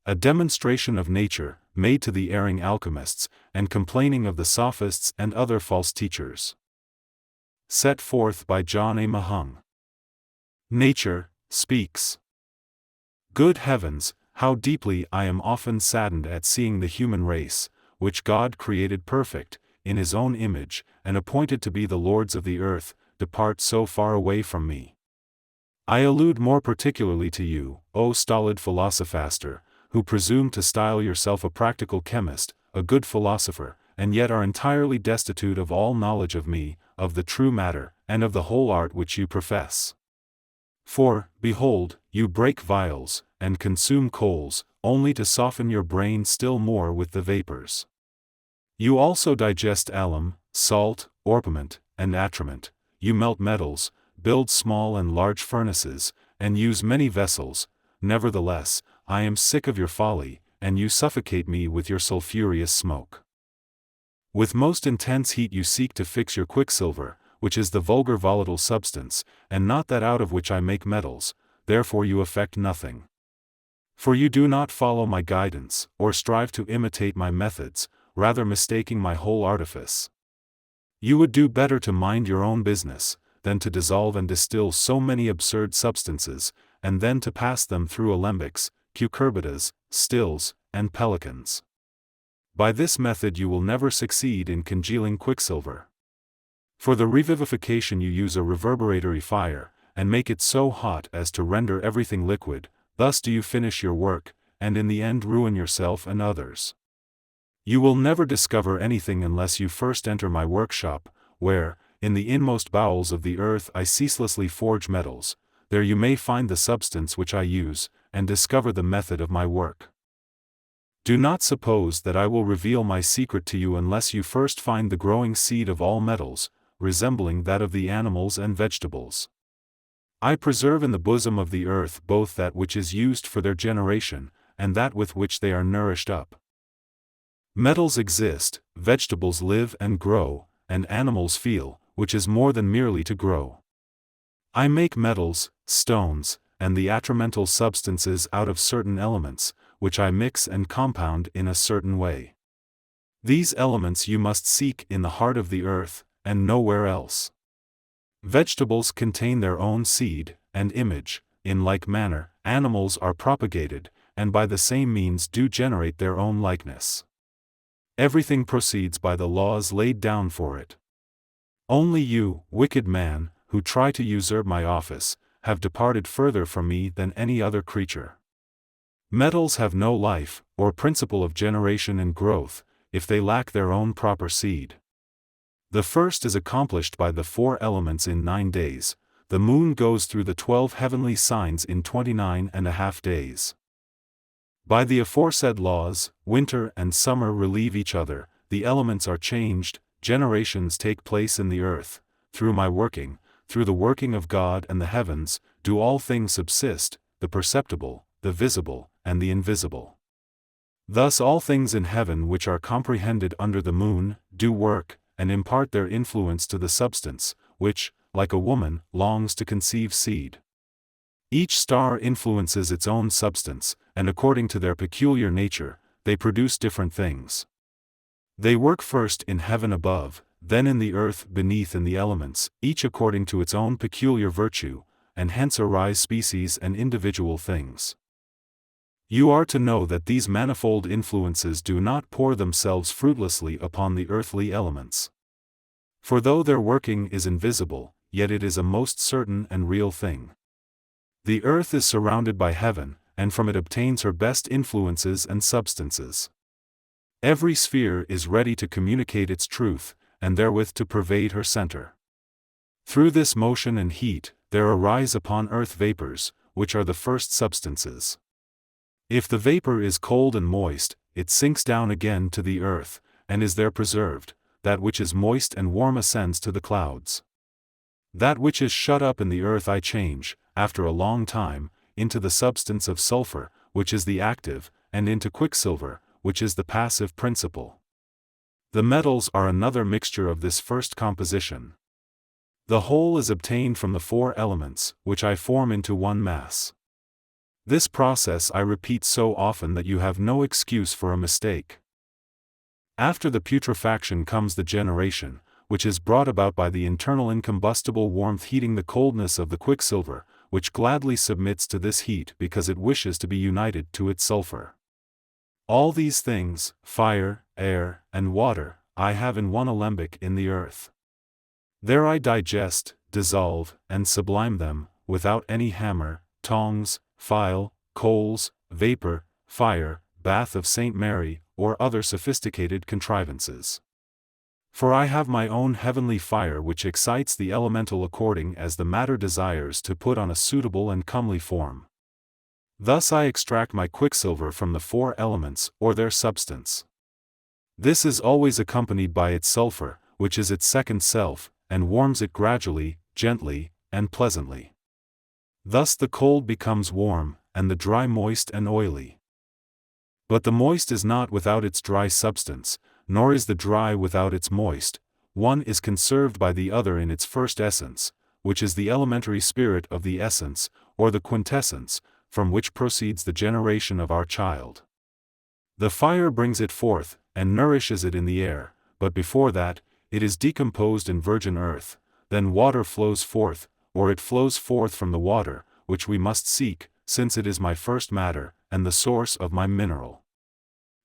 A demonstration of nature, made to the erring alchemists, and complaining of the sophists and other false teachers. Set forth by John A. Mehung. Nature speaks. Good heavens, how deeply I am often saddened at seeing the human race, which God created perfect, in His own image, and appointed to be the lords of the earth, depart so far away from me. I allude more particularly to you, O stolid philosophaster, who presume to style yourself a practical chemist, a good philosopher, and yet are entirely destitute of all knowledge of me, of the true matter, and of the whole art which you profess. For, behold, you break vials, and consume coals, only to soften your brain still more with the vapors. You also digest alum, salt, orpiment, and atrament, you melt metals, build small and large furnaces, and use many vessels. Nevertheless, I am sick of your folly, and you suffocate me with your sulphurous smoke. With most intense heat you seek to fix your quicksilver, which is the vulgar volatile substance, and not that out of which I make metals, therefore you effect nothing. For you do not follow my guidance, or strive to imitate my methods, rather mistaking my whole artifice. You would do better to mind your own business, than to dissolve and distill so many absurd substances, and then to pass them through alembics, cucurbitas, stills, and pelicans. By this method you will never succeed in congealing quicksilver. For the revivification you use a reverberatory fire, and make it so hot as to render everything liquid. Thus do you finish your work, and in the end ruin yourself and others. You will never discover anything unless you first enter my workshop, where, in the inmost bowels of the earth I ceaselessly forge metals. There you may find the substance which I use, and discover the method of my work. Do not suppose that I will reveal my secret to you unless you first find the growing seed of all metals, resembling that of the animals and vegetables. I preserve in the bosom of the earth both that which is used for their generation, and that with which they are nourished up. Metals exist, vegetables live and grow, and animals feel, which is more than merely to grow. I make metals, stones, and the atramental substances out of certain elements, which I mix and compound in a certain way. These elements you must seek in the heart of the earth, and nowhere else. Vegetables contain their own seed and image. In like manner, animals are propagated, and by the same means do generate their own likeness. Everything proceeds by the laws laid down for it. Only you, wicked man, who try to usurp my office, have departed further from me than any other creature. Metals have no life, or principle of generation and growth, if they lack their own proper seed. The first is accomplished by the 4 elements in 9 days, the moon goes through the 12 heavenly signs in 29.5 days. By the aforesaid laws, winter and summer relieve each other, the elements are changed, generations take place in the earth. Through my working, through the working of God and the heavens, do all things subsist, the perceptible, the visible, and the invisible. Thus all things in heaven which are comprehended under the moon, do work, and impart their influence to the substance, which, like a woman, longs to conceive seed. Each star influences its own substance, and according to their peculiar nature, they produce different things. They work first in heaven above, then in the earth beneath in the elements, each according to its own peculiar virtue, and hence arise species and individual things. You are to know that these manifold influences do not pour themselves fruitlessly upon the earthly elements. For though their working is invisible, yet it is a most certain and real thing. The earth is surrounded by heaven, and from it obtains her best influences and substances. Every sphere is ready to communicate its truth, and therewith to pervade her center. Through this motion and heat, there arise upon earth vapors, which are the first substances. If the vapor is cold and moist, it sinks down again to the earth, and is there preserved. That which is moist and warm ascends to the clouds. That which is shut up in the earth I change, after a long time, into the substance of sulfur, which is the active, and into quicksilver, which is the passive principle. The metals are another mixture of this first composition. The whole is obtained from the 4 elements, which I form into one mass. This process I repeat so often that you have no excuse for a mistake. After the putrefaction comes the generation, which is brought about by the internal incombustible warmth heating the coldness of the quicksilver, which gladly submits to this heat because it wishes to be united to its sulfur. All these things, fire, air, and water, I have in one alembic in the earth. There I digest, dissolve, and sublime them, without any hammer, tongs, file, coals, vapor, fire, bath of Saint Mary, or other sophisticated contrivances. For I have my own heavenly fire which excites the elemental according as the matter desires to put on a suitable and comely form. Thus I extract my quicksilver from the 4 elements or their substance. This is always accompanied by its sulfur, which is its second self, and warms it gradually, gently, and pleasantly. Thus the cold becomes warm, and the dry moist and oily. But the moist is not without its dry substance, nor is the dry without its moist. One is conserved by the other in its first essence, which is the elementary spirit of the essence, or the quintessence, from which proceeds the generation of our child. The fire brings it forth, and nourishes it in the air, but before that, it is decomposed in virgin earth, then water flows forth, or it flows forth from the water, which we must seek, since it is my first matter, and the source of my mineral.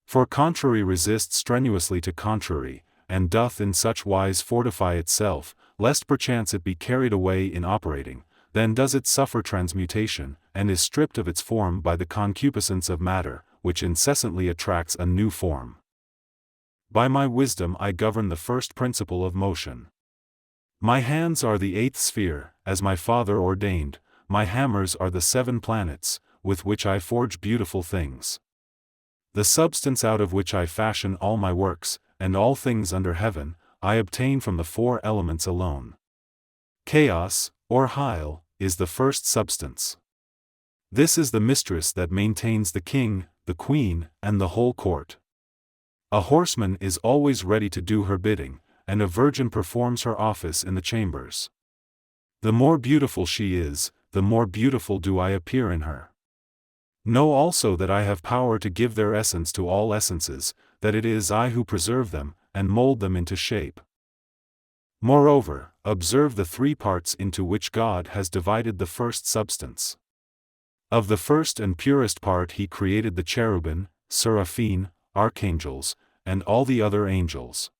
For contrary resists strenuously to contrary, and doth in such wise fortify itself, lest perchance it be carried away in operating, then does it suffer transmutation, and is stripped of its form by the concupiscence of matter, which incessantly attracts a new form. By my wisdom I govern the first principle of motion. My hands are the 8th sphere, as my Father ordained, my hammers are the 7 planets, with which I forge beautiful things. The substance out of which I fashion all my works, and all things under heaven, I obtain from the 4 elements alone. Chaos, or Hyle, is the first substance. This is the mistress that maintains the king, the queen, and the whole court. A horseman is always ready to do her bidding, and a virgin performs her office in the chambers. The more beautiful she is, the more beautiful do I appear in her. Know also that I have power to give their essence to all essences, that it is I who preserve them, and mold them into shape. Moreover, observe the 3 parts into which God has divided the first substance. Of the first and purest part he created the cherubim, seraphim, archangels, and all the other angels.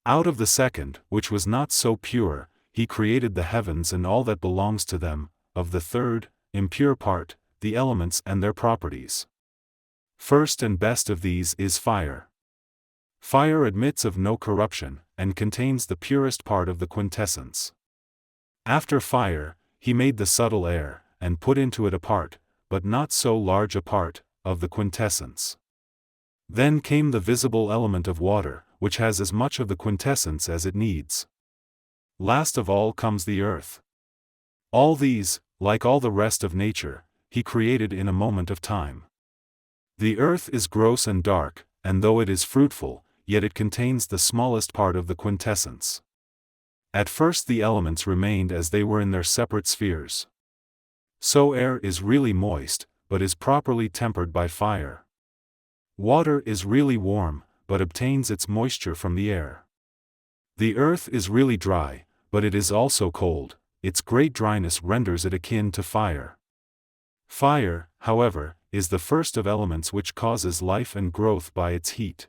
Out of the second, which was not so pure, he created the heavens and all that belongs to them. Of the third, impure part, the elements and their properties. First and best of these is fire. Fire admits of no corruption, and contains the purest part of the quintessence. After fire, he made the subtle air, and put into it a part, but not so large a part, of the quintessence. Then came the visible element of water, which has as much of the quintessence as it needs. Last of all comes the earth. All these, like all the rest of nature, he created in a moment of time. The earth is gross and dark, and though it is fruitful, yet it contains the smallest part of the quintessence. At first the elements remained as they were in their separate spheres. So air is really moist, but is properly tempered by fire. Water is really warm, but obtains its moisture from the air. The earth is really dry, but it is also cold, its great dryness renders it akin to fire. Fire, however, is the first of elements which causes life and growth by its heat.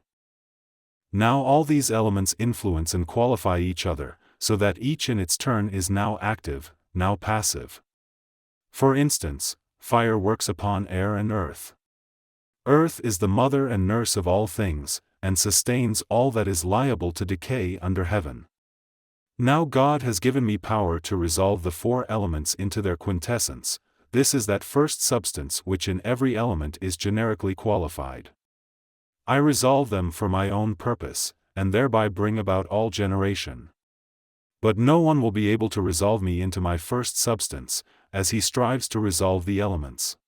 Now all these elements influence and qualify each other, so that each in its turn is now active, now passive. For instance, fire works upon air and earth. Earth is the mother and nurse of all things, and sustains all that is liable to decay under heaven. Now God has given me power to resolve the 4 elements into their quintessence. This is that first substance which in every element is generically qualified. I resolve them for my own purpose, and thereby bring about all generation. But no one will be able to resolve me into my first substance, as he strives to resolve the elements.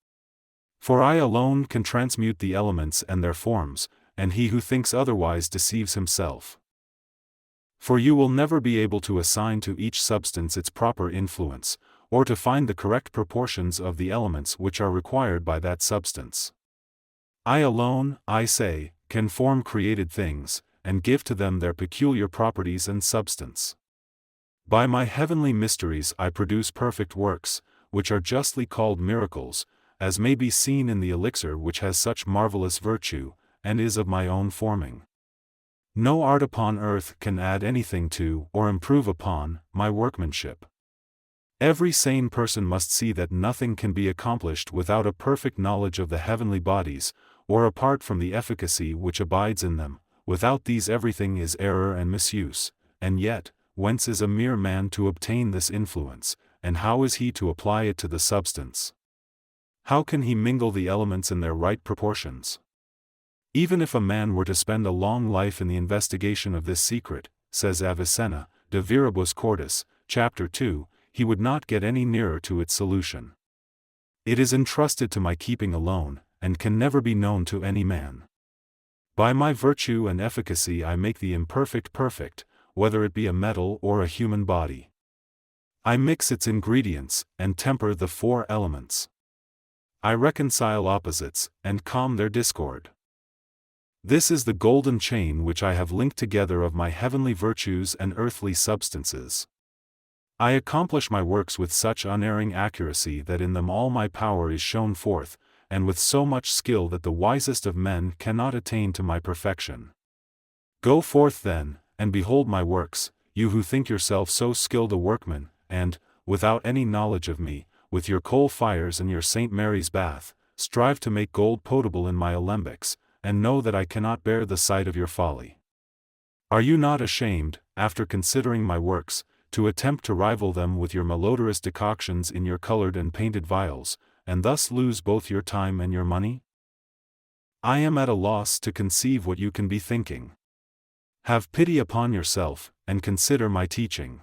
For I alone can transmute the elements and their forms, and he who thinks otherwise deceives himself. For you will never be able to assign to each substance its proper influence, or to find the correct proportions of the elements which are required by that substance. I alone, I say, can form created things, and give to them their peculiar properties and substance. By my heavenly mysteries I produce perfect works, which are justly called miracles, as may be seen in the elixir which has such marvelous virtue, and is of my own forming. No art upon earth can add anything to, or improve upon, my workmanship. Every sane person must see that nothing can be accomplished without a perfect knowledge of the heavenly bodies, or apart from the efficacy which abides in them. Without these everything is error and misuse. And yet, whence is a mere man to obtain this influence, and how is he to apply it to the substance? How can he mingle the elements in their right proportions? Even if a man were to spend a long life in the investigation of this secret, says Avicenna, De Viribus Cordis, chapter 2, he would not get any nearer to its solution. It is entrusted to my keeping alone, and can never be known to any man. By my virtue and efficacy I make the imperfect perfect, whether it be a metal or a human body. I mix its ingredients, and temper the four elements. I reconcile opposites, and calm their discord. This is the golden chain which I have linked together of my heavenly virtues and earthly substances. I accomplish my works with such unerring accuracy that in them all my power is shown forth, and with so much skill that the wisest of men cannot attain to my perfection. Go forth then, and behold my works, you who think yourself so skilled a workman, and, without any knowledge of me, with your coal fires and your St. Mary's bath, strive to make gold potable in my alembics, and know that I cannot bear the sight of your folly. Are you not ashamed, after considering my works, to attempt to rival them with your malodorous decoctions in your colored and painted vials, and thus lose both your time and your money? I am at a loss to conceive what you can be thinking. Have pity upon yourself, and consider my teaching.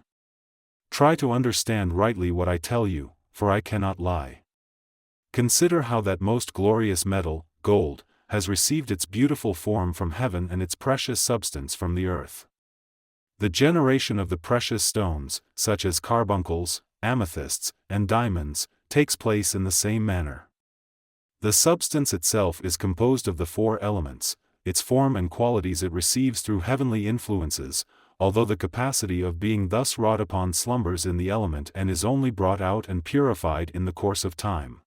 Try to understand rightly what I tell you, for I cannot lie. Consider how that most glorious metal, gold, has received its beautiful form from heaven and its precious substance from the earth. The generation of the precious stones, such as carbuncles, amethysts, and diamonds, takes place in the same manner. The substance itself is composed of the four elements, its form and qualities it receives through heavenly influences, although the capacity of being thus wrought upon slumbers in the element and is only brought out and purified in the course of time.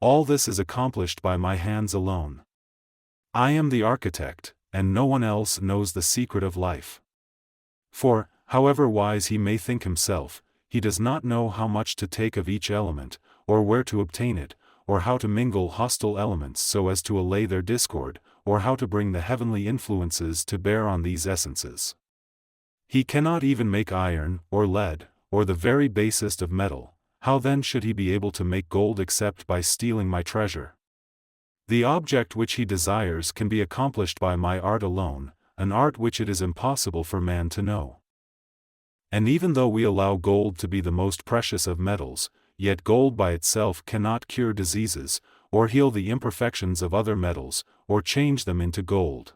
All this is accomplished by my hands alone. I am the architect, and no one else knows the secret of life. For, however wise he may think himself, he does not know how much to take of each element, or where to obtain it, or how to mingle hostile elements so as to allay their discord, or how to bring the heavenly influences to bear on these essences. He cannot even make iron, or lead, or the very basest of metal. How then should he be able to make gold except by stealing my treasure? The object which he desires can be accomplished by my art alone, an art which it is impossible for man to know. And even though we allow gold to be the most precious of metals, yet gold by itself cannot cure diseases, or heal the imperfections of other metals, or change them into gold.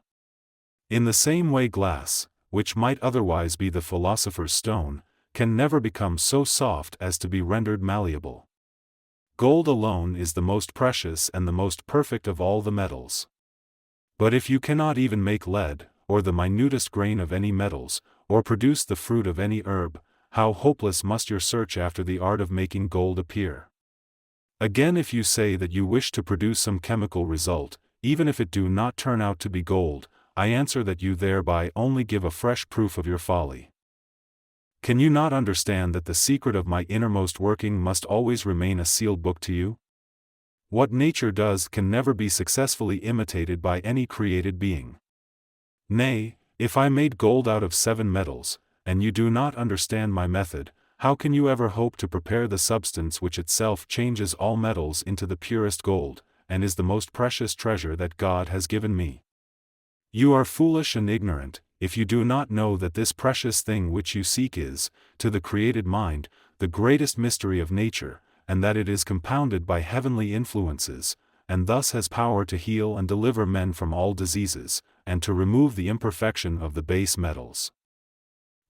In the same way glass, which might otherwise be the philosopher's stone, can never become so soft as to be rendered malleable. Gold alone is the most precious and the most perfect of all the metals. But if you cannot even make lead, or the minutest grain of any metals, or produce the fruit of any herb, how hopeless must your search after the art of making gold appear? Again, if you say that you wish to produce some chemical result, even if it do not turn out to be gold, I answer that you thereby only give a fresh proof of your folly. Can you not understand that the secret of my innermost working must always remain a sealed book to you? What nature does can never be successfully imitated by any created being. Nay, if I made gold out of 7 metals, and you do not understand my method, how can you ever hope to prepare the substance which itself changes all metals into the purest gold, and is the most precious treasure that God has given me? You are foolish and ignorant, if you do not know that this precious thing which you seek is, to the created mind, the greatest mystery of nature, and that it is compounded by heavenly influences, and thus has power to heal and deliver men from all diseases, and to remove the imperfection of the base metals.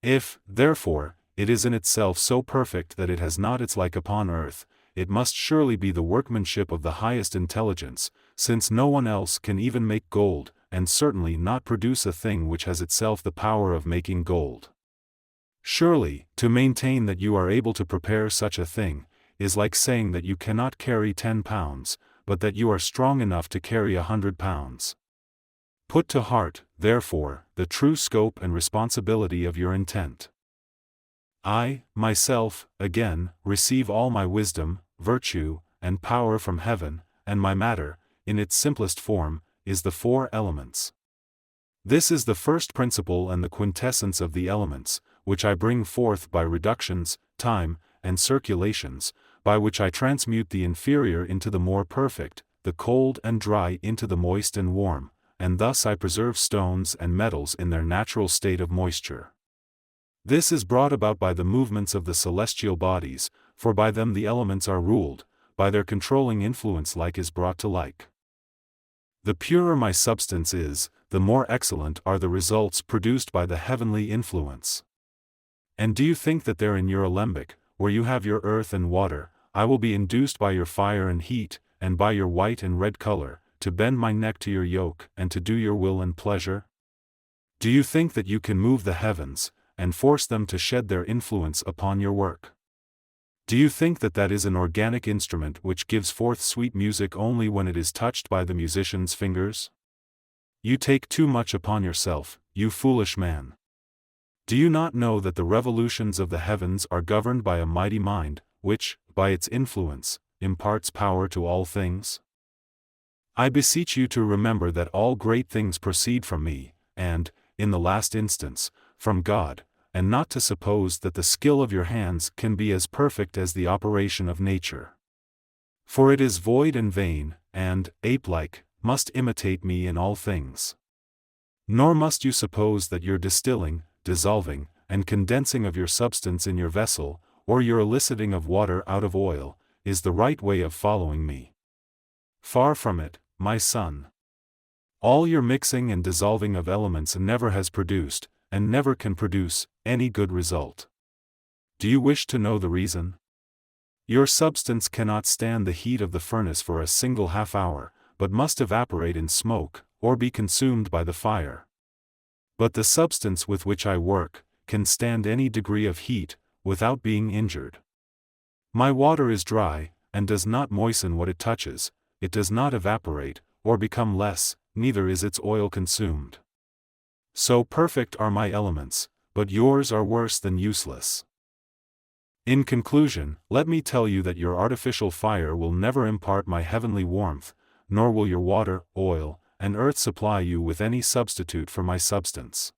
If, therefore, it is in itself so perfect that it has not its like upon earth. It must surely be the workmanship of the highest intelligence, since no one else can even make gold, and certainly not produce a thing which has itself the power of making gold. Surely, to maintain that you are able to prepare such a thing, is like saying that you cannot carry 10 pounds, but that you are strong enough to carry 100 pounds. Put to heart, therefore, the true scope and responsibility of your intent. I, myself, again, receive all my wisdom, virtue, and power from heaven, and my matter, in its simplest form, is the 4 elements. This is the first principle and the quintessence of the elements, which I bring forth by reductions, time, and circulations, by which I transmute the inferior into the more perfect, the cold and dry into the moist and warm, and thus I preserve stones and metals in their natural state of moisture. This is brought about by the movements of the celestial bodies, for by them the elements are ruled, by their controlling influence like is brought to like. The purer my substance is, the more excellent are the results produced by the heavenly influence. And do you think that there in your alembic, where you have your earth and water, I will be induced by your fire and heat, and by your white and red color, to bend my neck to your yoke and to do your will and pleasure? Do you think that you can move the heavens, and force them to shed their influence upon your work? Do you think that that is an organic instrument which gives forth sweet music only when it is touched by the musician's fingers? You take too much upon yourself, you foolish man. Do you not know that the revolutions of the heavens are governed by a mighty mind, which, by its influence, imparts power to all things? I beseech you to remember that all great things proceed from me, and, in the last instance, from God, and not to suppose that the skill of your hands can be as perfect as the operation of nature. For it is void and vain, and, ape-like, must imitate me in all things. Nor must you suppose that your distilling, dissolving, and condensing of your substance in your vessel, or your eliciting of water out of oil, is the right way of following me. Far from it, my son. All your mixing and dissolving of elements never has produced, and never can produce, any good result. Do you wish to know the reason? Your substance cannot stand the heat of the furnace for a single half-hour, but must evaporate in smoke, or be consumed by the fire. But the substance with which I work, can stand any degree of heat, without being injured. My water is dry, and does not moisten what it touches, it does not evaporate, or become less, neither is its oil consumed. So perfect are my elements, but yours are worse than useless. In conclusion, let me tell you that your artificial fire will never impart my heavenly warmth, nor will your water, oil, and earth supply you with any substitute for my substance.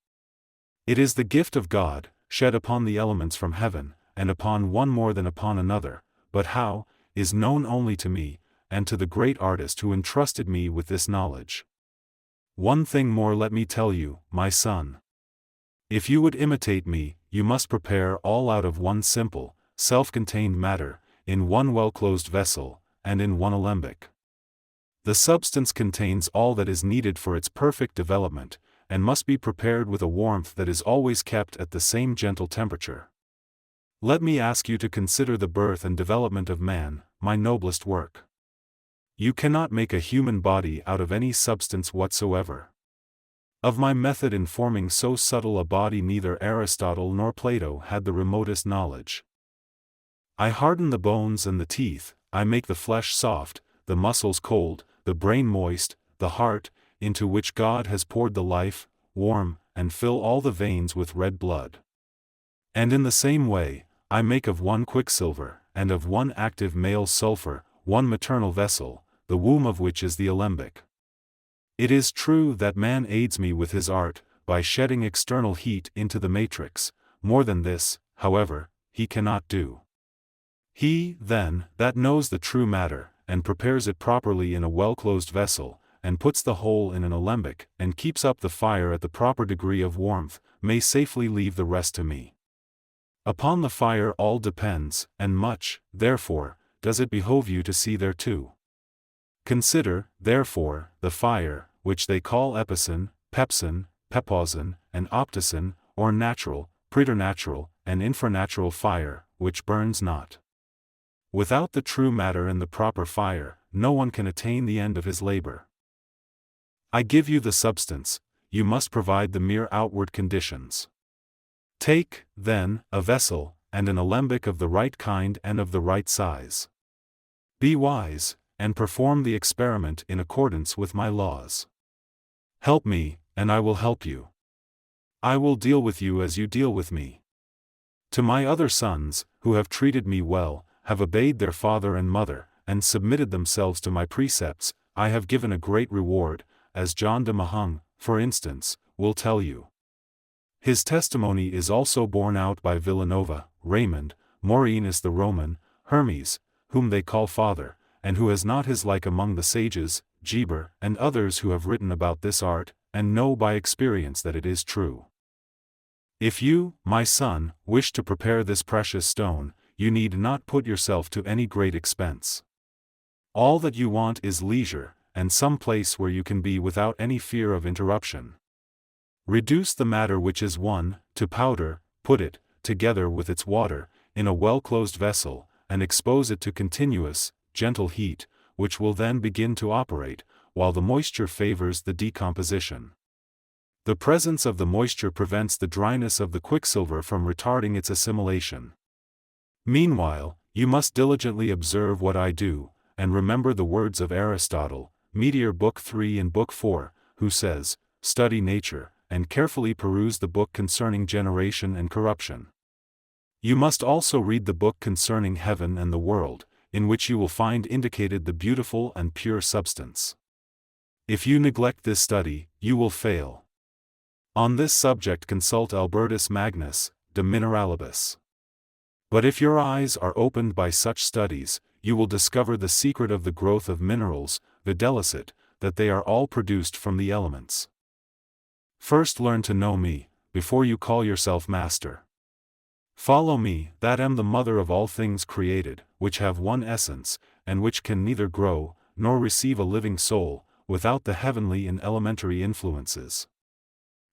It is the gift of God, shed upon the elements from heaven, and upon one more than upon another, but how, is known only to me, and to the great artist who entrusted me with this knowledge. One thing more let me tell you, my son. If you would imitate me, you must prepare all out of one simple, self-contained matter, in one well-closed vessel, and in one alembic. The substance contains all that is needed for its perfect development, and must be prepared with a warmth that is always kept at the same gentle temperature. Let me ask you to consider the birth and development of man, my noblest work. You cannot make a human body out of any substance whatsoever. Of my method in forming so subtle a body neither Aristotle nor Plato had the remotest knowledge. I harden the bones and the teeth, I make the flesh soft, the muscles cold, the brain moist, the heart, into which God has poured the life, warm, and fill all the veins with red blood. And in the same way, I make of one quicksilver, and of one active male sulfur, one maternal vessel, the womb of which is the alembic. It is true that man aids me with his art, by shedding external heat into the matrix. More than this, however, he cannot do. He, then, that knows the true matter, and prepares it properly in a well-closed vessel, and puts the whole in an alembic, and keeps up the fire at the proper degree of warmth, may safely leave the rest to me. Upon the fire all depends, and much, therefore, does it behove you to see thereto. Consider, therefore, the fire, which they call epicene, pepsin, pepausin, and opticin, or natural, preternatural, an infranatural fire, which burns not. Without the true matter and the proper fire, no one can attain the end of his labor. I give you the substance, you must provide the mere outward conditions. Take, then, a vessel, and an alembic of the right kind and of the right size. Be wise, and perform the experiment in accordance with my laws. Help me, and I will help you. I will deal with you as you deal with me. To my other sons, who have treated me well, have obeyed their father and mother, and submitted themselves to my precepts, I have given a great reward, as John de Mehung, for instance, will tell you. His testimony is also borne out by Villanova, Raymond, Maureenus the Roman, Hermes, whom they call father, and who has not his like among the sages, Geber, and others who have written about this art, and know by experience that it is true. If you, my son, wish to prepare this precious stone, you need not put yourself to any great expense. All that you want is leisure, and some place where you can be without any fear of interruption. Reduce the matter which is one, to powder, put it, together with its water, in a well-closed vessel, and expose it to continuous, gentle heat, which will then begin to operate, while the moisture favors the decomposition. The presence of the moisture prevents the dryness of the quicksilver from retarding its assimilation. Meanwhile, you must diligently observe what I do, and remember the words of Aristotle, Meteor Book 3 and Book 4, who says, "Study nature, and carefully peruse the book concerning generation and corruption." You must also read the book concerning heaven and the world, in which you will find indicated the beautiful and pure substance. If you neglect this study, you will fail. On this subject consult Albertus Magnus, De Mineralibus. But if your eyes are opened by such studies, you will discover the secret of the growth of minerals, viz., that they are all produced from the elements. First learn to know me, before you call yourself master. Follow me, that am the mother of all things created, which have one essence, and which can neither grow, nor receive a living soul, without the heavenly and elementary influences.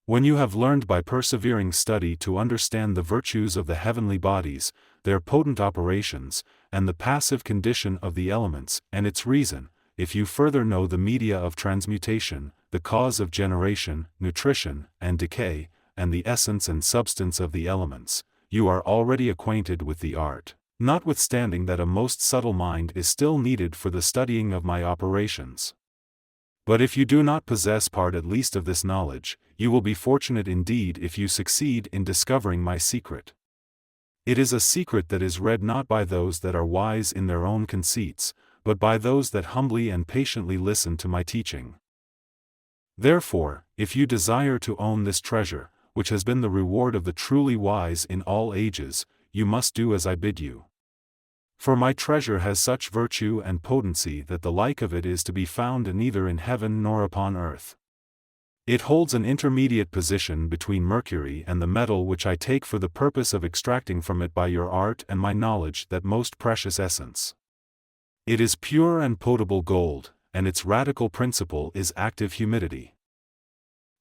When you have learned by persevering study to understand the virtues of the heavenly bodies, their potent operations, and the passive condition of the elements, and its reason, if you further know the media of transmutation, the cause of generation, nutrition, and decay, and the essence and substance of the elements, you are already acquainted with the art, notwithstanding that a most subtle mind is still needed for the studying of my operations. But if you do not possess part at least of this knowledge, you will be fortunate indeed if you succeed in discovering my secret. It is a secret that is read not by those that are wise in their own conceits, but by those that humbly and patiently listen to my teaching. Therefore, if you desire to own this treasure, which has been the reward of the truly wise in all ages, you must do as I bid you. For my treasure has such virtue and potency that the like of it is to be found neither in heaven nor upon earth. It holds an intermediate position between mercury and the metal which I take for the purpose of extracting from it by your art and my knowledge that most precious essence. It is pure and potable gold, and its radical principle is active humidity.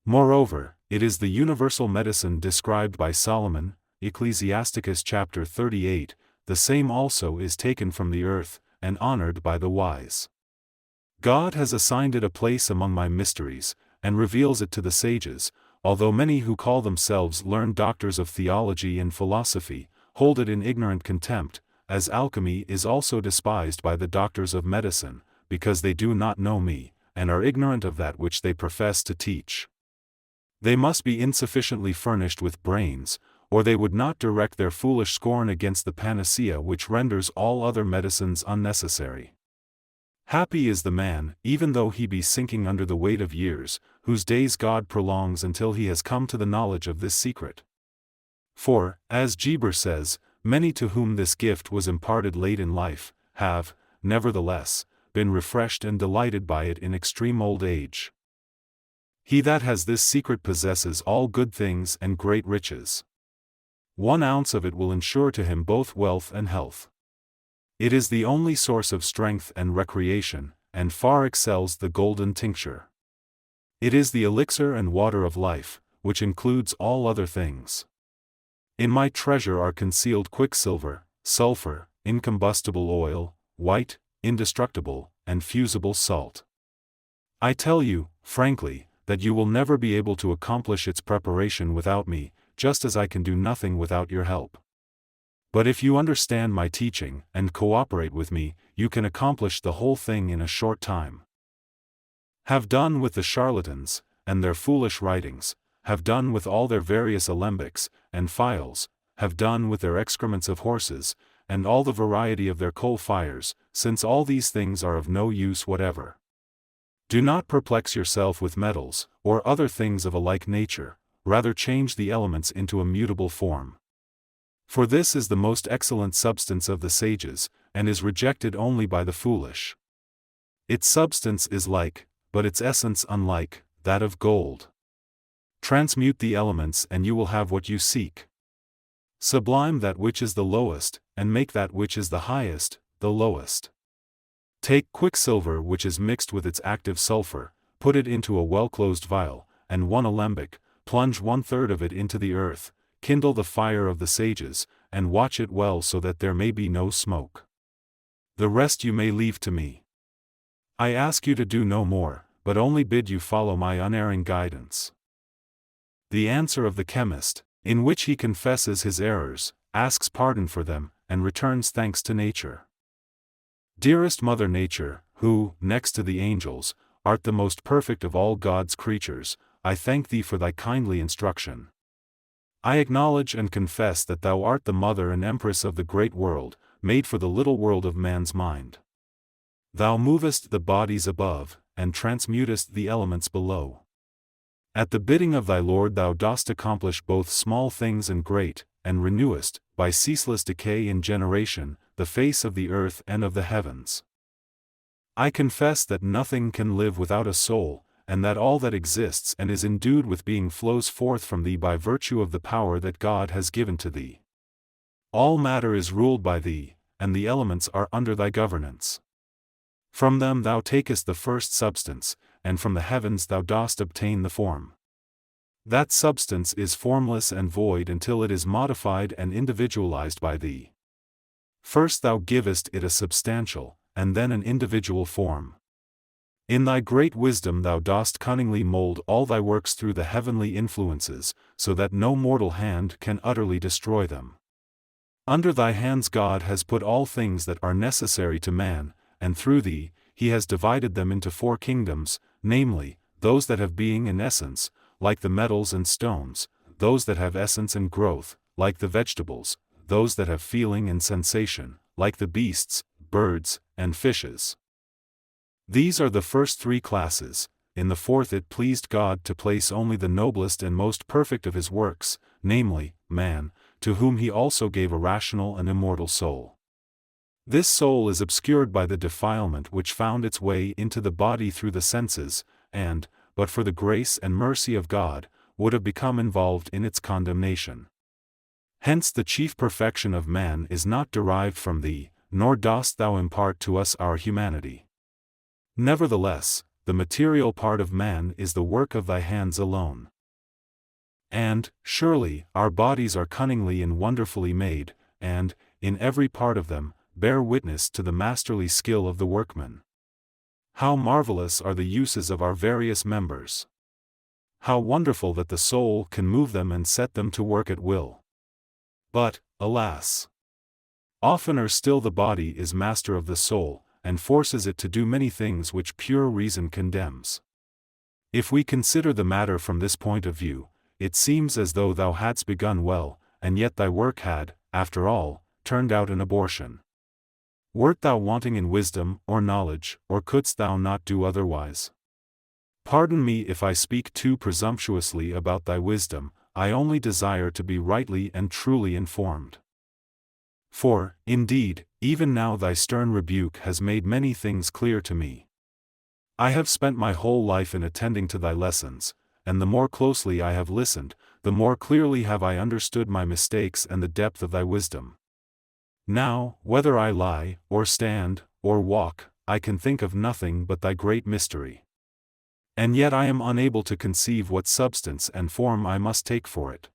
Moreover, it is the universal medicine described by Solomon, Ecclesiasticus chapter 38, the same also is taken from the earth, and honored by the wise. God has assigned it a place among my mysteries, and reveals it to the sages, although many who call themselves learned doctors of theology and philosophy, hold it in ignorant contempt, as alchemy is also despised by the doctors of medicine, because they do not know me, and are ignorant of that which they profess to teach. They must be insufficiently furnished with brains, or they would not direct their foolish scorn against the panacea which renders all other medicines unnecessary. Happy is the man, even though he be sinking under the weight of years, whose days God prolongs until he has come to the knowledge of this secret. For, as Geber says, many to whom this gift was imparted late in life, have, nevertheless, been refreshed and delighted by it in extreme old age. He that has this secret possesses all good things and great riches. 1 ounce of it will ensure to him both wealth and health. It is the only source of strength and recreation, and far excels the golden tincture. It is the elixir and water of life, which includes all other things. In my treasure are concealed quicksilver, sulfur, incombustible oil, white, indestructible, and fusible salt. I tell you, frankly, that you will never be able to accomplish its preparation without me, just as I can do nothing without your help. But if you understand my teaching, and cooperate with me, you can accomplish the whole thing in a short time. Have done with the charlatans, and their foolish writings, have done with all their various alembics, and phials, have done with their excrements of horses, and all the variety of their coal fires, since all these things are of no use whatever. Do not perplex yourself with metals, or other things of a like nature, rather change the elements into a mutable form. For this is the most excellent substance of the sages, and is rejected only by the foolish. Its substance is like, but its essence unlike, that of gold. Transmute the elements and you will have what you seek. Sublime that which is the lowest, and make that which is the highest, the lowest. Take quicksilver which is mixed with its active sulfur, put it into a well-closed vial, and 1 alembic, plunge 1/3 of it into the earth, kindle the fire of the sages, and watch it well so that there may be no smoke. The rest you may leave to me. I ask you to do no more, but only bid you follow my unerring guidance. The answer of the chemist, in which he confesses his errors, asks pardon for them, and returns thanks to nature. Dearest Mother Nature, who, next to the angels, art the most perfect of all God's creatures, I thank thee for thy kindly instruction. I acknowledge and confess that thou art the mother and empress of the great world, made for the little world of man's mind. Thou movest the bodies above, and transmutest the elements below. At the bidding of thy Lord thou dost accomplish both small things and great, and renewest, by ceaseless decay and generation, the face of the earth and of the heavens. I confess that nothing can live without a soul, and that all that exists and is endued with being flows forth from thee by virtue of the power that God has given to thee. All matter is ruled by thee, and the elements are under thy governance. From them thou takest the first substance, and from the heavens thou dost obtain the form. That substance is formless and void until it is modified and individualized by thee. First thou givest it a substantial, and then an individual form. In thy great wisdom thou dost cunningly mold all thy works through the heavenly influences, so that no mortal hand can utterly destroy them. Under thy hands God has put all things that are necessary to man, and through thee, he has divided them into 4 kingdoms, namely, those that have being and essence, like the metals and stones, those that have essence and growth, like the vegetables, those that have feeling and sensation, like the beasts, birds, and fishes. These are the first 3 classes. In the 4th it pleased God to place only the noblest and most perfect of his works, namely, man, to whom he also gave a rational and immortal soul. This soul is obscured by the defilement which found its way into the body through the senses, and, but for the grace and mercy of God, would have become involved in its condemnation. Hence the chief perfection of man is not derived from thee, nor dost thou impart to us our humanity. Nevertheless, the material part of man is the work of thy hands alone. And, surely, our bodies are cunningly and wonderfully made, and, in every part of them, bear witness to the masterly skill of the workman. How marvelous are the uses of our various members! How wonderful that the soul can move them and set them to work at will! But, alas! Oftener still the body is master of the soul, and forces it to do many things which pure reason condemns. If we consider the matter from this point of view, it seems as though thou hadst begun well, and yet thy work had, after all, turned out an abortion. Wert thou wanting in wisdom, or knowledge, or couldst thou not do otherwise? Pardon me if I speak too presumptuously about thy wisdom, I only desire to be rightly and truly informed. For, indeed, even now thy stern rebuke has made many things clear to me. I have spent my whole life in attending to thy lessons, and the more closely I have listened, the more clearly have I understood my mistakes and the depth of thy wisdom. Now, whether I lie, or stand, or walk, I can think of nothing but thy great mystery. And yet I am unable to conceive what substance and form I must take for it.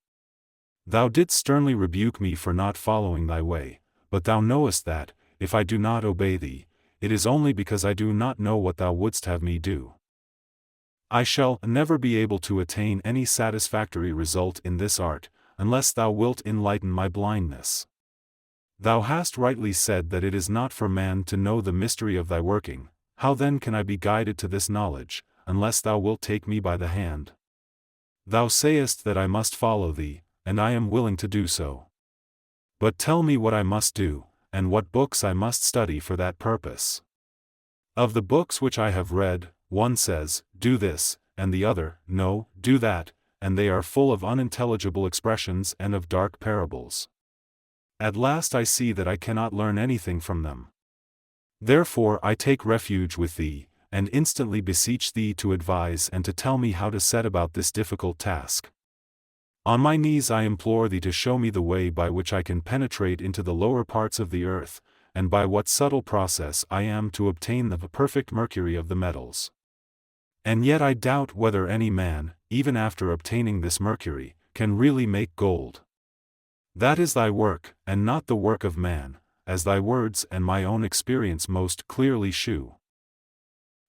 Thou didst sternly rebuke me for not following thy way, but thou knowest that, if I do not obey thee, it is only because I do not know what thou wouldst have me do. I shall never be able to attain any satisfactory result in this art, unless thou wilt enlighten my blindness. Thou hast rightly said that it is not for man to know the mystery of thy working. How then can I be guided to this knowledge, unless thou wilt take me by the hand? Thou sayest that I must follow thee, and I am willing to do so. But tell me what I must do, and what books I must study for that purpose. Of the books which I have read, one says, do this, and the other, no, do that, and they are full of unintelligible expressions and of dark parables. At last I see that I cannot learn anything from them. Therefore I take refuge with thee, and instantly beseech thee to advise and to tell me how to set about this difficult task. On my knees I implore thee to show me the way by which I can penetrate into the lower parts of the earth, and by what subtle process I am to obtain the perfect mercury of the metals. And yet I doubt whether any man, even after obtaining this mercury, can really make gold. That is thy work, and not the work of man, as thy words and my own experience most clearly shew.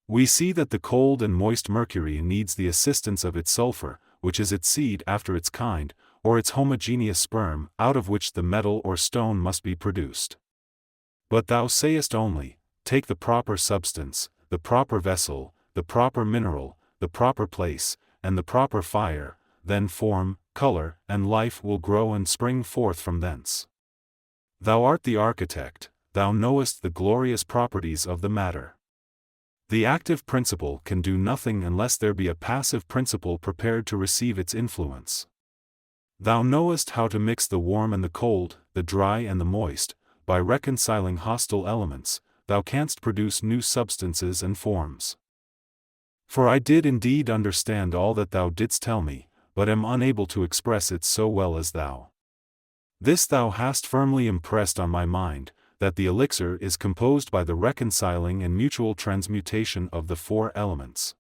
We see that the cold and moist mercury needs the assistance of its sulfur, which is its seed after its kind, or its homogeneous sperm, out of which the metal or stone must be produced. But thou sayest only, take the proper substance, the proper vessel, the proper mineral, the proper place, and the proper fire, then form, color, and life will grow and spring forth from thence. Thou art the architect, thou knowest the glorious properties of the matter. The active principle can do nothing unless there be a passive principle prepared to receive its influence. Thou knowest how to mix the warm and the cold, the dry and the moist. By reconciling hostile elements, thou canst produce new substances and forms. For I did indeed understand all that thou didst tell me, but am unable to express it so well as thou. This thou hast firmly impressed on my mind, that the elixir is composed by the reconciling and mutual transmutation of the four elements.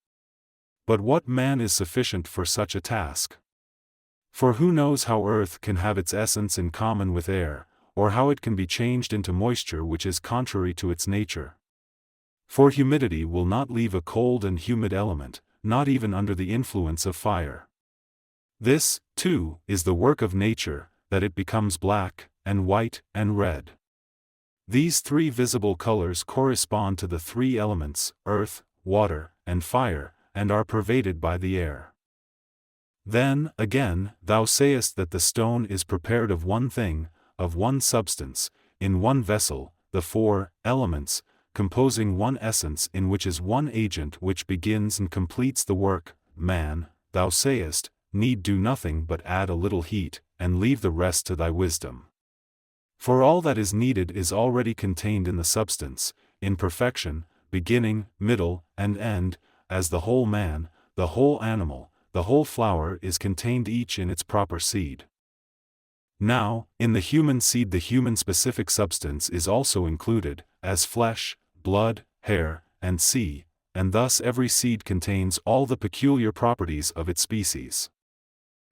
But what man is sufficient for such a task? For who knows how earth can have its essence in common with air, or how it can be changed into moisture which is contrary to its nature? For humidity will not leave a cold and humid element, not even under the influence of fire. This, too, is the work of nature, that it becomes black, and white, and red. These three visible colors correspond to the three elements, earth, water, and fire, and are pervaded by the air. Then, again, thou sayest that the stone is prepared of one thing, of one substance, in one vessel, the four elements, composing one essence in which is one agent which begins and completes the work. Man, thou sayest, need do nothing but add a little heat, and leave the rest to thy wisdom. For all that is needed is already contained in the substance, in perfection, beginning, middle, and end, as the whole man, the whole animal, the whole flower is contained each in its proper seed. Now, in the human seed the human specific substance is also included, as flesh, blood, hair, and sea, and thus every seed contains all the peculiar properties of its species.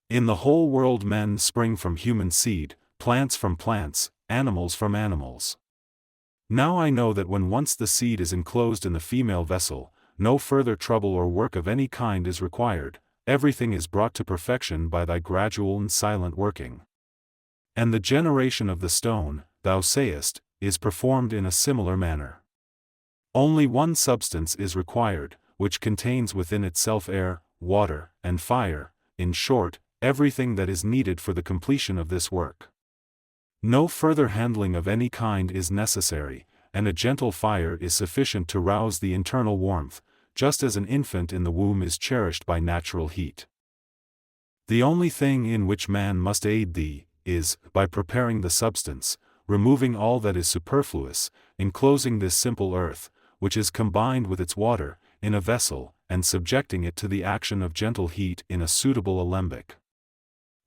In the whole world men spring from human seed, plants from plants, animals from animals. Now I know that when once the seed is enclosed in the female vessel, no further trouble or work of any kind is required, everything is brought to perfection by thy gradual and silent working. And the generation of the stone, thou sayest, is performed in a similar manner. Only one substance is required, which contains within itself air, water, and fire, in short, everything that is needed for the completion of this work. No further handling of any kind is necessary, and a gentle fire is sufficient to rouse the internal warmth, just as an infant in the womb is cherished by natural heat. The only thing in which man must aid thee, is, by preparing the substance, removing all that is superfluous, enclosing this simple earth, which is combined with its water, in a vessel, and subjecting it to the action of gentle heat in a suitable alembic.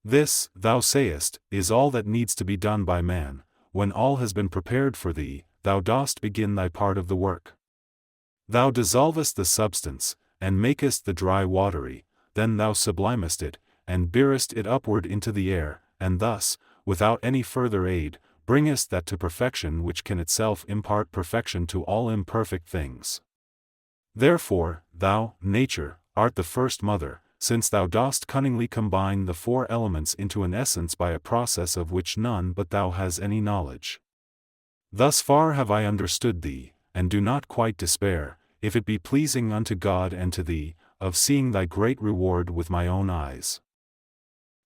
This, thou sayest, is all that needs to be done by man. When all has been prepared for thee, thou dost begin thy part of the work. Thou dissolvest the substance, and makest the dry watery, then thou sublimest it, and bearest it upward into the air, and thus, without any further aid, bringest that to perfection which can itself impart perfection to all imperfect things. Therefore, thou, nature, art the first mother, since thou dost cunningly combine the four elements into an essence by a process of which none but thou has any knowledge. Thus far have I understood thee, and do not quite despair, if it be pleasing unto God and to thee, of seeing thy great reward with my own eyes.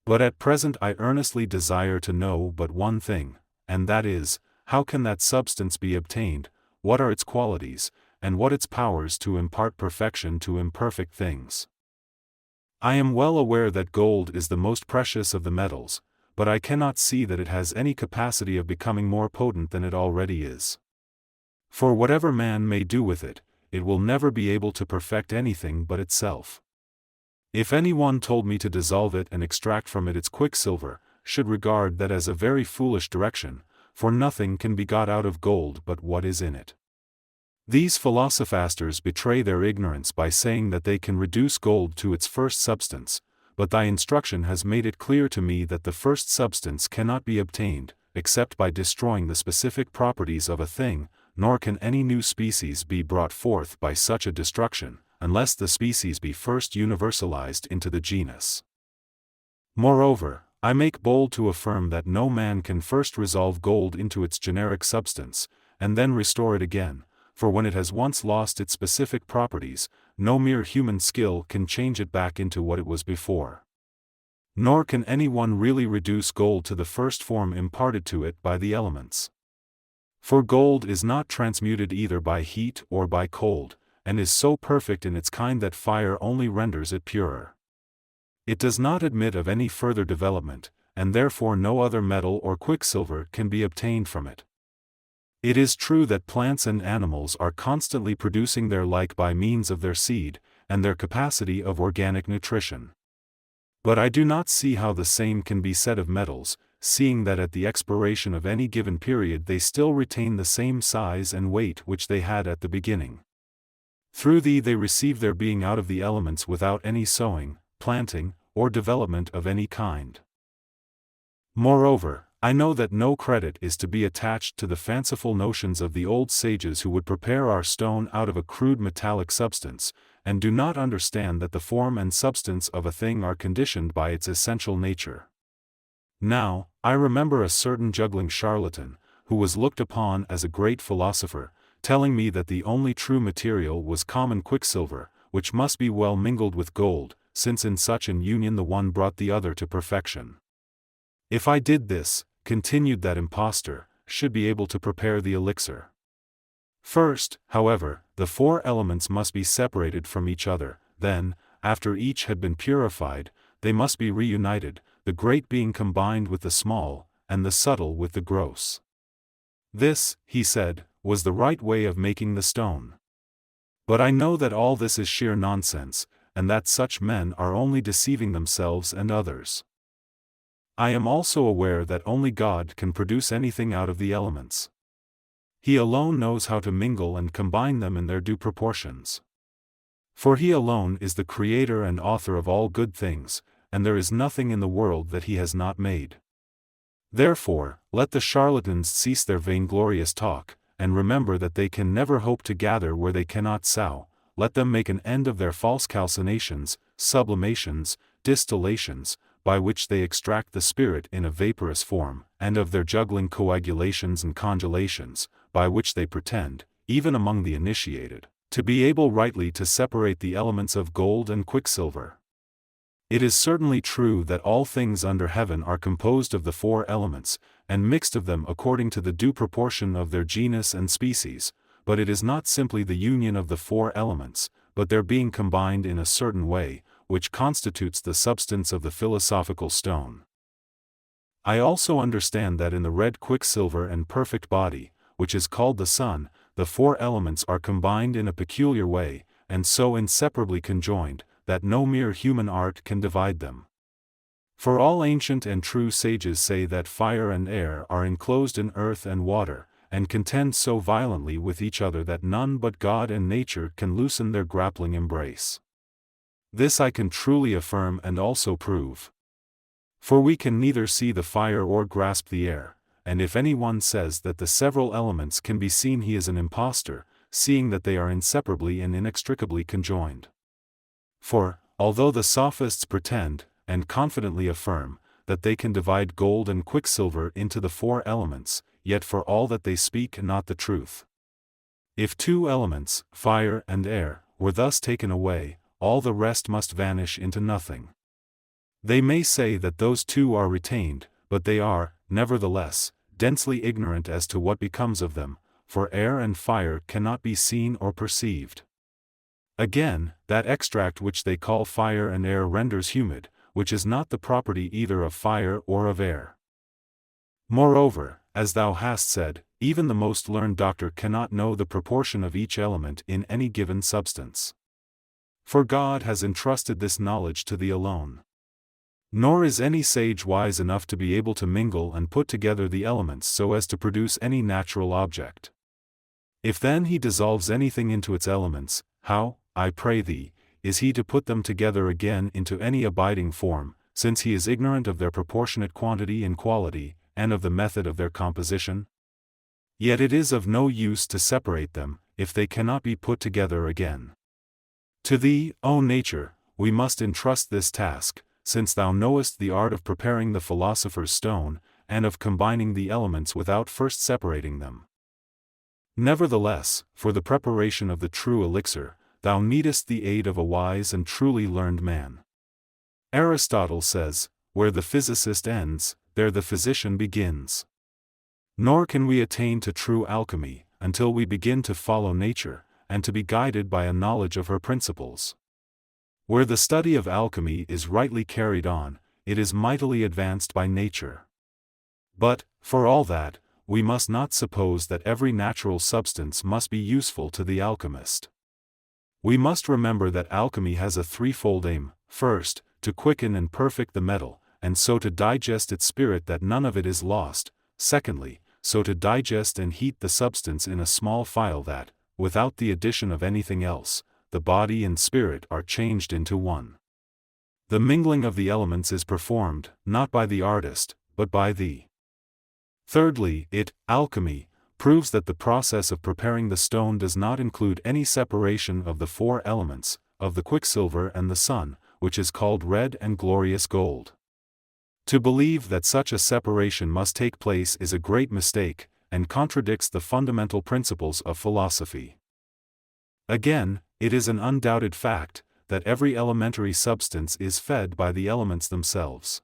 But at present I earnestly desire to know but one thing, and that is, how can that substance be obtained, what are its qualities, and what its powers to impart perfection to imperfect things. I am well aware that gold is the most precious of the metals, but I cannot see that it has any capacity of becoming more potent than it already is. For whatever man may do with it, it will never be able to perfect anything but itself. If anyone told me to dissolve it and extract from it its quicksilver, should regard that as a very foolish direction, for nothing can be got out of gold but what is in it. These philosophers betray their ignorance by saying that they can reduce gold to its first substance, but thy instruction has made it clear to me that the first substance cannot be obtained, except by destroying the specific properties of a thing, nor can any new species be brought forth by such a destruction, unless the species be first universalized into the genus. Moreover, I make bold to affirm that no man can first resolve gold into its generic substance, and then restore it again, for when it has once lost its specific properties, no mere human skill can change it back into what it was before. Nor can anyone really reduce gold to the first form imparted to it by the elements. For gold is not transmuted either by heat or by cold, and is so perfect in its kind that fire only renders it purer. It does not admit of any further development, and therefore no other metal or quicksilver can be obtained from it. It is true that plants and animals are constantly producing their like by means of their seed, and their capacity of organic nutrition. But I do not see how the same can be said of metals, seeing that at the expiration of any given period they still retain the same size and weight which they had at the beginning. Through thee they receive their being out of the elements without any sowing, planting, or development of any kind. Moreover, I know that no credit is to be attached to the fanciful notions of the old sages who would prepare our stone out of a crude metallic substance, and do not understand that the form and substance of a thing are conditioned by its essential nature. Now, I remember a certain juggling charlatan, who was looked upon as a great philosopher, telling me that the only true material was common quicksilver, which must be well mingled with gold, since in such an union the one brought the other to perfection. If I did this, continued that impostor, should be able to prepare the elixir. First, however, the four elements must be separated from each other, then, after each had been purified, they must be reunited, the great being combined with the small, and the subtle with the gross. This, he said, was the right way of making the stone. But I know that all this is sheer nonsense, and that such men are only deceiving themselves and others. I am also aware that only God can produce anything out of the elements. He alone knows how to mingle and combine them in their due proportions. For he alone is the creator and author of all good things, and there is nothing in the world that he has not made. Therefore, let the charlatans cease their vainglorious talk, and remember that they can never hope to gather where they cannot sow. Let them make an end of their false calcinations, sublimations, distillations, by which they extract the spirit in a vaporous form, and of their juggling coagulations and congelations, by which they pretend, even among the initiated, to be able rightly to separate the elements of gold and quicksilver. It is certainly true that all things under heaven are composed of the four elements, and mixed of them according to the due proportion of their genus and species, but it is not simply the union of the four elements, but their being combined in a certain way, which constitutes the substance of the philosophical stone. I also understand that in the red quicksilver and perfect body, which is called the sun, the four elements are combined in a peculiar way, and so inseparably conjoined, that no mere human art can divide them. For all ancient and true sages say that fire and air are enclosed in earth and water, and contend so violently with each other that none but God and nature can loosen their grappling embrace. This I can truly affirm and also prove. For we can neither see the fire or grasp the air, and if any one says that the several elements can be seen, he is an impostor, seeing that they are inseparably and inextricably conjoined. For, although the sophists pretend, and confidently affirm, that they can divide gold and quicksilver into the 4 elements, yet for all that they speak not the truth. If 2 elements, fire and air, were thus taken away, all the rest must vanish into nothing. They may say that those 2 are retained, but they are, nevertheless, densely ignorant as to what becomes of them, for air and fire cannot be seen or perceived. Again, that extract which they call fire and air renders humid, which is not the property either of fire or of air. Moreover, as thou hast said, even the most learned doctor cannot know the proportion of each element in any given substance. For God has entrusted this knowledge to thee alone. Nor is any sage wise enough to be able to mingle and put together the elements so as to produce any natural object. If then he dissolves anything into its elements, how, I pray thee, is he to put them together again into any abiding form, since he is ignorant of their proportionate quantity and quality, and of the method of their composition? Yet it is of no use to separate them, if they cannot be put together again. To thee, O nature, we must entrust this task, since thou knowest the art of preparing the philosopher's stone, and of combining the elements without first separating them. Nevertheless, for the preparation of the true elixir, thou needest the aid of a wise and truly learned man. Aristotle says, where the physicist ends, there the physician begins. Nor can we attain to true alchemy, until we begin to follow nature, and to be guided by a knowledge of her principles. Where the study of alchemy is rightly carried on, it is mightily advanced by nature. But, for all that, we must not suppose that every natural substance must be useful to the alchemist. We must remember that alchemy has a threefold aim: first, to quicken and perfect the metal, and so to digest its spirit that none of it is lost; secondly, so to digest and heat the substance in a small phial that, without the addition of anything else, the body and spirit are changed into one. The mingling of the elements is performed, not by the artist, but by thee. Thirdly, alchemy, proves that the process of preparing the stone does not include any separation of the 4 elements, of the quicksilver and the sun, which is called red and glorious gold. To believe that such a separation must take place is a great mistake, and contradicts the fundamental principles of philosophy. Again, it is an undoubted fact, that every elementary substance is fed by the elements themselves.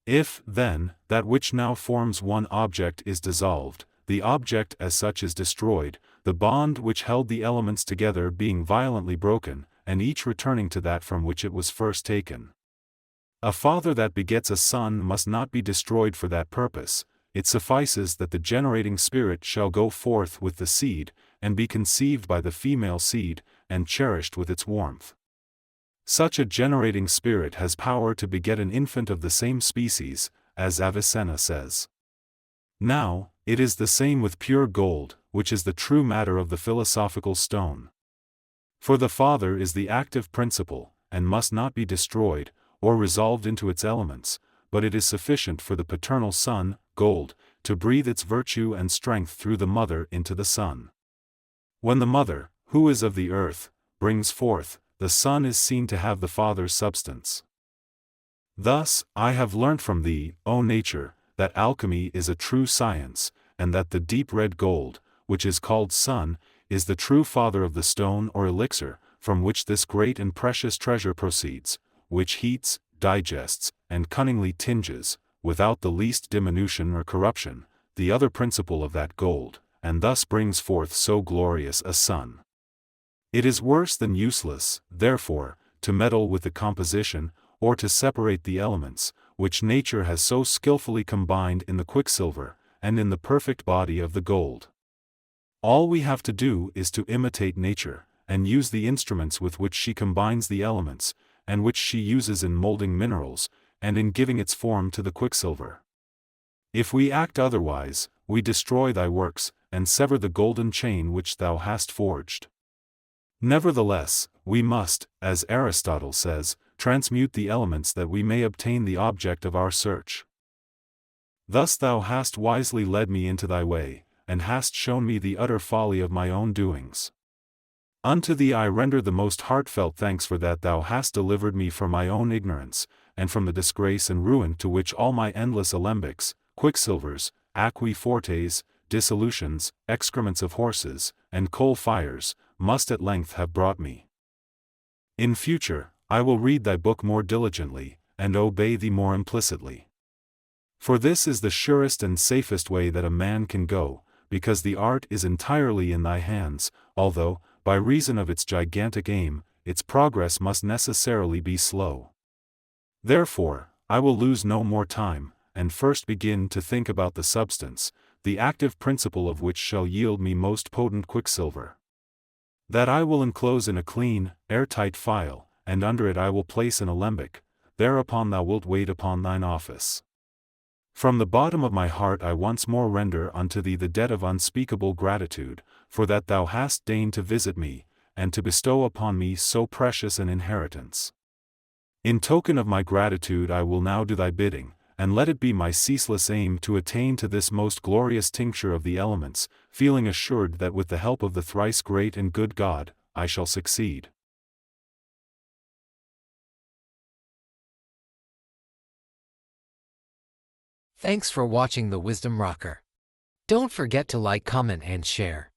If, then, that which now forms one object is dissolved, the object as such is destroyed, the bond which held the elements together being violently broken, and each returning to that from which it was first taken. A father that begets a son must not be destroyed for that purpose; it suffices that the generating spirit shall go forth with the seed, and be conceived by the female seed, and cherished with its warmth. Such a generating spirit has power to beget an infant of the same species, as Avicenna says. Now, it is the same with pure gold, which is the true matter of the philosophical stone. For the father is the active principle, and must not be destroyed, or resolved into its elements, but it is sufficient for the paternal son, gold, to breathe its virtue and strength through the mother into the son. When the mother, who is of the earth, brings forth, the son is seen to have the father's substance. Thus, I have learnt from thee, O nature, that alchemy is a true science, and that the deep red gold, which is called sun, is the true father of the stone or elixir, from which this great and precious treasure proceeds, which heats, digests, and cunningly tinges, without the least diminution or corruption, the other principle of that gold, and thus brings forth so glorious a sun. It is worse than useless, therefore, to meddle with the composition, or to separate the elements, which nature has so skillfully combined in the quicksilver, and in the perfect body of the gold. All we have to do is to imitate nature, and use the instruments with which she combines the elements, and which she uses in molding minerals, and in giving its form to the quicksilver. If we act otherwise, we destroy thy works, and sever the golden chain which thou hast forged. Nevertheless, we must, as Aristotle says, transmute the elements that we may obtain the object of our search. Thus thou hast wisely led me into thy way, and hast shown me the utter folly of my own doings. Unto thee I render the most heartfelt thanks for that thou hast delivered me from my own ignorance, and from the disgrace and ruin to which all my endless alembics, quicksilvers, aquae fortes, dissolutions, excrements of horses, and coal fires, must at length have brought me. In future, I will read thy book more diligently, and obey thee more implicitly. For this is the surest and safest way that a man can go, because the art is entirely in thy hands, although, by reason of its gigantic aim, its progress must necessarily be slow. Therefore, I will lose no more time, and first begin to think about the substance, the active principle of which shall yield me most potent quicksilver. That I will enclose in a clean, airtight phial, and under it I will place an alembic, thereupon thou wilt wait upon thine office. From the bottom of my heart I once more render unto thee the debt of unspeakable gratitude, for that thou hast deigned to visit me, and to bestow upon me so precious an inheritance. In token of my gratitude I will now do thy bidding, and let it be my ceaseless aim to attain to this most glorious tincture of the elements, feeling assured that with the help of the thrice great and good God, I shall succeed. Thanks for watching the Wisdom Rocker. Don't forget to like, comment, and share.